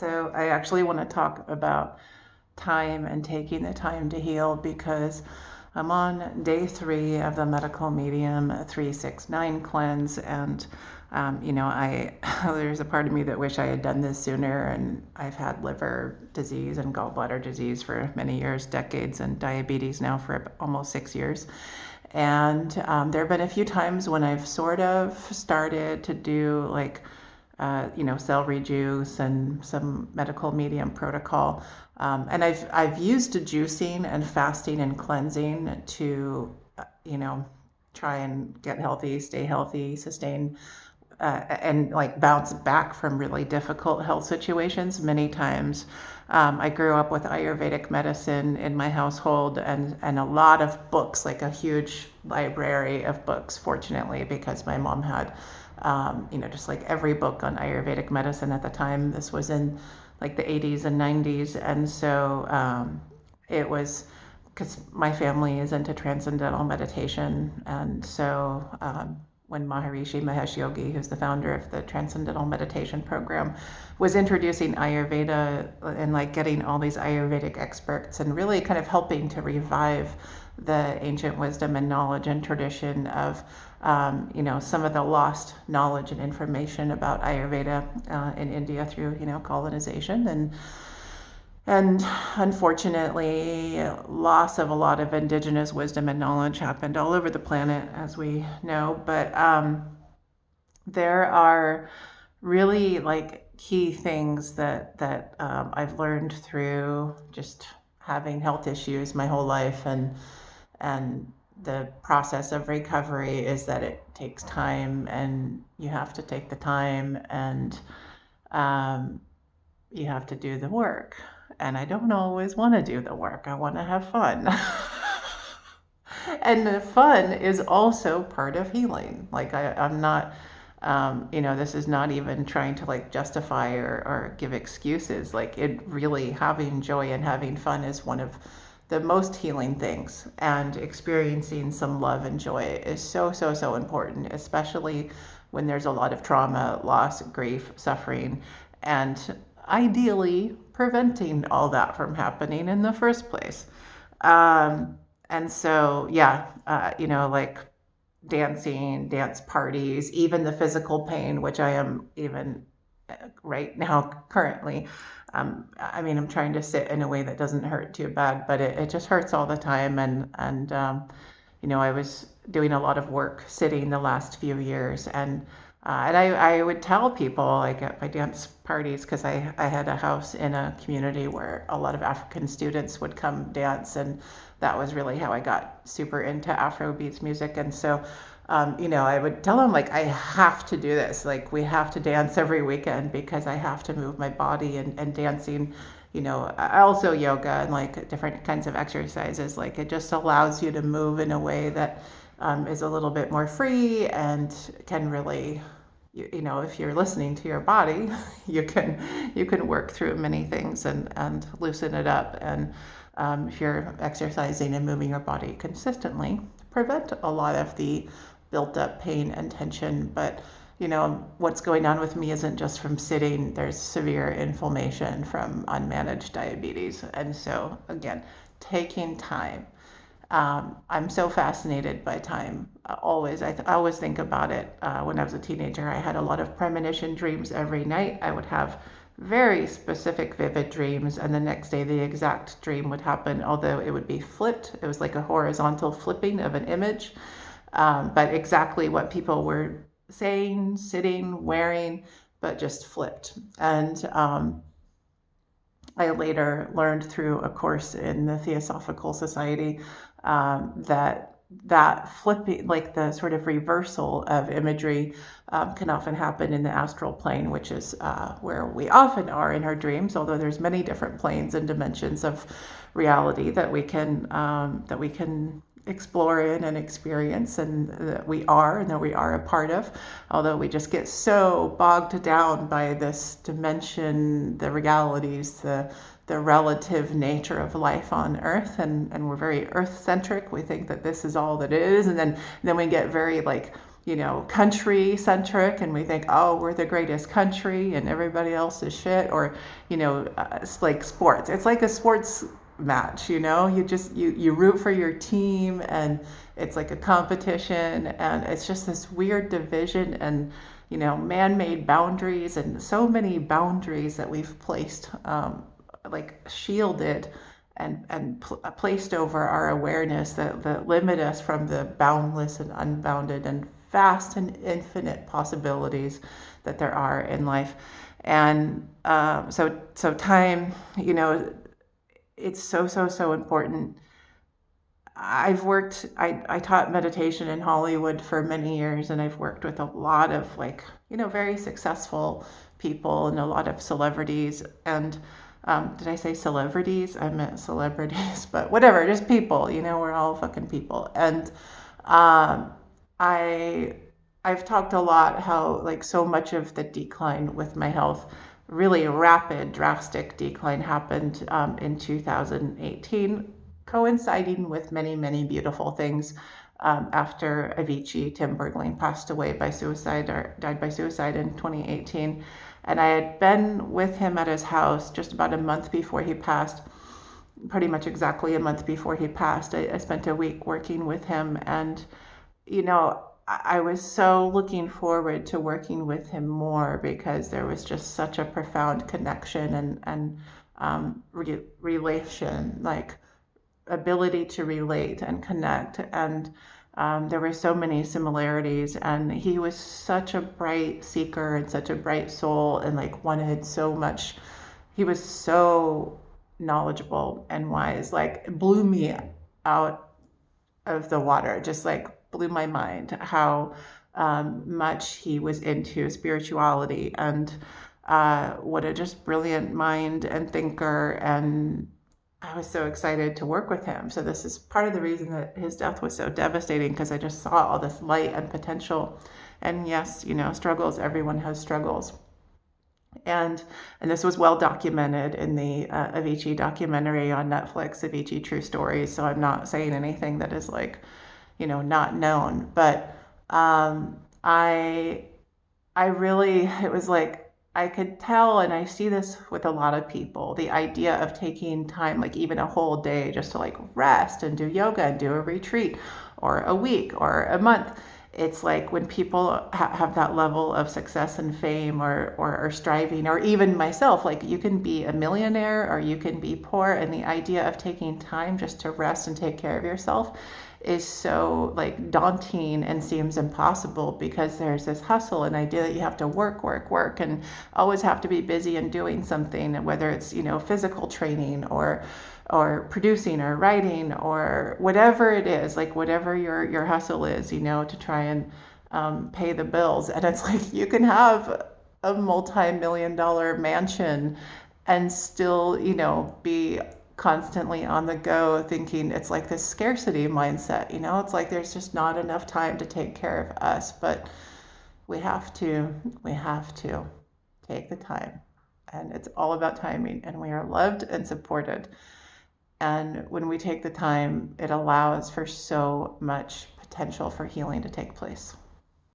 So I actually want to talk about time and taking the time to heal because I'm on day 3 of the medical medium 369 cleanse, and I there's a part of me that wish I had done this sooner. And I've had liver disease and gallbladder disease for many years, decades, and diabetes now for almost 6 years. And there have been a few times when I've sort of started to do like cell rejuice and some medical medium protocol. And I've used juicing and fasting and cleansing to, try and get healthy, stay healthy, sustain, and like bounce back from really difficult health situations many times. I grew up with Ayurvedic medicine in my household, and a lot of books, like a huge library of books, fortunately, because my mom had, just like every book on Ayurvedic medicine at the time. This was in like the 80s and 90s. And so it was because my family is into transcendental meditation. And so when Maharishi Mahesh Yogi, who's the founder of the Transcendental Meditation Program, was introducing Ayurveda and like getting all these Ayurvedic experts and really kind of helping to revive the ancient wisdom and knowledge and tradition of, some of the lost knowledge and information about Ayurveda in India through, colonization. And unfortunately, loss of a lot of indigenous wisdom and knowledge happened all over the planet, as we know. But there are really like key things that I've learned through just having health issues my whole life, and the process of recovery is that it takes time, and you have to take the time, and you have to do the work. And I don't always want to do the work. I want to have fun. And the fun is also part of healing. Like I'm not, this is not even trying to like justify or give excuses. Like it really, having joy and having fun is one of the most healing things. And experiencing some love and joy is so, so, so important, especially when there's a lot of trauma, loss, grief, suffering, and ideally preventing all that from happening in the first place. And so, yeah, like dancing, dance parties, even the physical pain, which I am even right now currently. I'm trying to sit in a way that doesn't hurt too bad, but it just hurts all the time. And I was doing a lot of work sitting the last few years, and I would tell people, like at my dance parties, because I had a house in a community where a lot of African students would come dance, and that was really how I got super into Afrobeats music. And so, I would tell them, like, I have to do this. Like, we have to dance every weekend because I have to move my body, and dancing, also yoga and like different kinds of exercises. Like, it just allows you to move in a way that is a little bit more free and can really, if you're listening to your body, you can work through many things and loosen it up. And if you're exercising and moving your body consistently, prevent a lot of the built up pain and tension. But what's going on with me isn't just from sitting. There's severe inflammation from unmanaged diabetes. And so again, taking time. I'm so fascinated by time. Always, I always think about it. When I was a teenager, I had a lot of premonition dreams every night. I would have very specific, vivid dreams, and the next day the exact dream would happen, although it would be flipped. It was like a horizontal flipping of an image, but exactly what people were saying, sitting, wearing, but just flipped. And I later learned through a course in the Theosophical Society that flipping, like the sort of reversal of imagery, can often happen in the astral plane, which is where we often are in our dreams. Although there's many different planes and dimensions of reality that we can explore in and experience, and that we are a part of. Although we just get so bogged down by this dimension, the realities, the relative nature of life on Earth, and we're very Earth-centric. We think that this is all that it is, and then we get very like country centric, and we think, oh, we're the greatest country and everybody else is shit. Or, it's like sports. It's like a sports match, you root for your team, and it's like a competition, and it's just this weird division and, man-made boundaries, and so many boundaries that we've placed, like shielded and placed over our awareness, that limit us from the boundless and unbounded and vast and infinite possibilities that there are in life. And so time, it's so important. I taught meditation in Hollywood for many years, and I've worked with a lot of, like, very successful people and a lot of celebrities. And did I say celebrities? I meant celebrities, but whatever, just people, we're all fucking people. And um, I, I've talked a lot how, like, so much of the decline with my health, really rapid, drastic decline, happened in 2018, coinciding with many, many beautiful things, after Avicii, Tim Bergling, passed away by suicide, or died by suicide in 2018. And I had been with him at his house just about a month before he passed, pretty much exactly a month before he passed. I spent a week working with him, and I was so looking forward to working with him more, because there was just such a profound connection and relation, like ability to relate and connect. And there were so many similarities, and he was such a bright seeker and such a bright soul, and like wanted so much. He was so knowledgeable and wise, like blew me out of the water, just like blew my mind how much he was into spirituality, and what a just brilliant mind and thinker. And I was so excited to work with him. So this is part of the reason that his death was so devastating, because I just saw all this light and potential. And yes, struggles, everyone has struggles. And this was well documented in the Avicii documentary on Netflix, Avicii True Stories. So I'm not saying anything that is, like, not known. But I really, it was like, I could tell, and I see this with a lot of people, the idea of taking time, like even a whole day, just to like rest and do yoga and do a retreat, or a week or a month. It's like when people have that level of success and fame, or striving, or even myself, like, you can be a millionaire or you can be poor. And the idea of taking time just to rest and take care of yourself is so, like, daunting and seems impossible, because there's this hustle and idea that you have to work and always have to be busy and doing something, whether it's physical training, or producing or writing, or whatever it is, like whatever your hustle is, to try and pay the bills. And it's like, you can have a multi-million-dollar mansion and still, be constantly on the go, thinking it's like this scarcity mindset. It's like there's just not enough time to take care of us. But we have to take the time, and it's all about timing, and we are loved and supported. And when we take the time, it allows for so much potential for healing to take place.